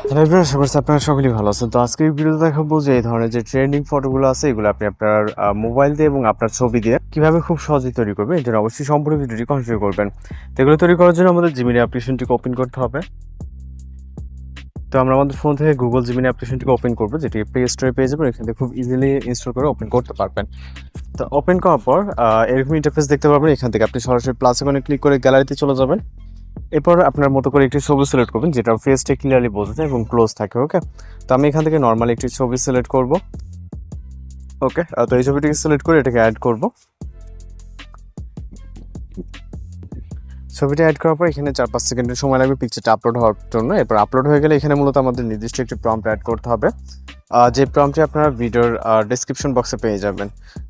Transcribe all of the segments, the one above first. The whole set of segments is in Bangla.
হ্যালো এভরিওয়ান, আশা করছি আপনারা সকলেই ভালো আছেন। তো আজকে এই ভিডিওতে দেখাবো যে এই ধরনের যে ট্রেন্ডিং ফটোগুলো আছে এগুলো আপনি আপনার মোবাইল দিয়ে এবং আপনার ছবি দিয়ে কিভাবে খুব সহজেই তৈরি করবেন। এর জন্য অবশ্যই সম্পূর্ণ ভিডিওটি কন্টিনিউ করবেন। তো এগুলো তৈরি করার জন্য আমাদের জিমিনি অ্যাপ্লিকেশনটিকে ওপেন করতে হবে। তো আমরা আমাদের ফোন থেকে গুগল জিমিনি অ্যাপ্লিকেশনটিকে ওপেন করবো, যেটি প্লে স্টোরে পেয়ে যাবেন। এখান থেকে খুব ইজিলি ইনস্টল করে ওপেন করতে পারবেন। তো ওপেন করার পর এরকম ইন্টারফেস দেখতে পারবেন। এখান থেকে আপনি সরাসরি প্লাস আইকনে ক্লিক করে গ্যালারিতে চলে যাবেন। এরপর আপনার মতো করে একটি ছবি সিলেক্ট করবেন যেটা ফেসটা ক্লিয়ারলি বোঝা যায় এবং ক্লোজ থাকে। ওকে, তো আমি এখান থেকে নর্মালি একটি ছবি সিলেক্ট করব। ওকে, তো এই ছবিটিকে সিলেক্ট করে এটাকে অ্যাড করব। ছবিটা অ্যাড করার পর এখানে 4-5 সেকেন্ডের সময় লাগবে পিকচারটা আপলোড হওয়ার জন্য। এরপর আপলোড হয়ে গেলে এখানে মূলত আমাদের নির্দিষ্ট একটি প্রম্পট অ্যাড করতে হবে, যে প্রম্পটটি আপনারা ভিডিওর ডেসক্রিপশন বক্সে পেয়ে যাবেন।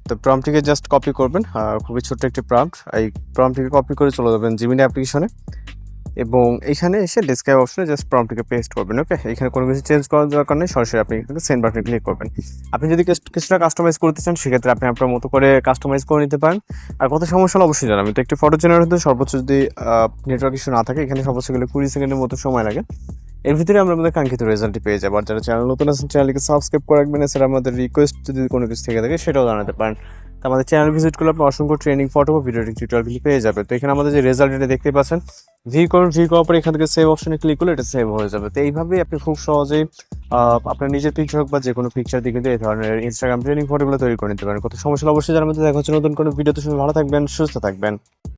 তো প্রম্পটটিকে জাস্ট কপি করবেন, খুবই ছোট্ট একটি প্রম্পট। এই প্রম্পটটিকে কপি করে চলে যাবেন জিমিনি অ্যাপ্লিকেশনে এবং এখানে এসে ডেসক্রাইব অপশনে জাস্ট প্রম্পটটিকে পেস্ট করবেন। ওকে, এখানে কোনো কিছু চেঞ্জ করার দরকার নেই, সরাসরি আপনি এখানে সেন্ড বাটনে ক্লিক করবেন। আপনি যদি কিছুটা কাস্টমাইজ করতে চান সেক্ষেত্রে আপনি আপনার মতো করে কাস্টমাইজ করে নিতে পারেন। আর কত সমস্যা হলে অবশ্যই জানাবেন। তো একটি ফটো জেনারেট হতে সর্বোচ্চ যদি নেটওয়ার্ক ইস্যু না থাকে, এখানে সর্বোচ্চ গেলে 20 সেকেন্ডের মতো সময় লাগে। এর ভিতরে আমরা আমাদের কাঙ্ক্ষিত রেজাল্টটি পেয়ে যাবো। আর যারা চ্যানেল নতুন আছেন চ্যানেলকে সাবস্ক্রাইব করে রাখবেন। এছাড়া আমাদের রিকোয়েস্ট যদি কোনো কিছু থেকে থাকে সেটাও জানাতে পারেন। তো আমাদের চ্যানেল ভিজিট করলে আপনি অসংখ্য ট্রেনিং ফটো বা ভিডিও টিউটোরিয়ালগুলি পেয়ে যাবে। তো এখানে আমাদের যে রেজাল্ট এটা দেখতে পাচ্ছেন, ভিউ করার পর এখান থেকে সেভ অপশনে ক্লিক করলে এটা সেভ হয়ে যাবে। তো এইভাবেই আপনি খুব সহজেই আপনার নিজের পিকচার হোক বা যে কোনো পিকচার দিয়ে কিন্তু এই ধরনের ইনস্টাগ্রাম ট্রেনিং ফটোগুলো তৈরি করে নিতে পারেন। কত সমস্যা হলে অবশ্যই জানাবেন। দেখা হচ্ছে নতুন কোনো ভিডিওতে। সবাই ভালো থাকবেন, সুস্থ থাকবেন।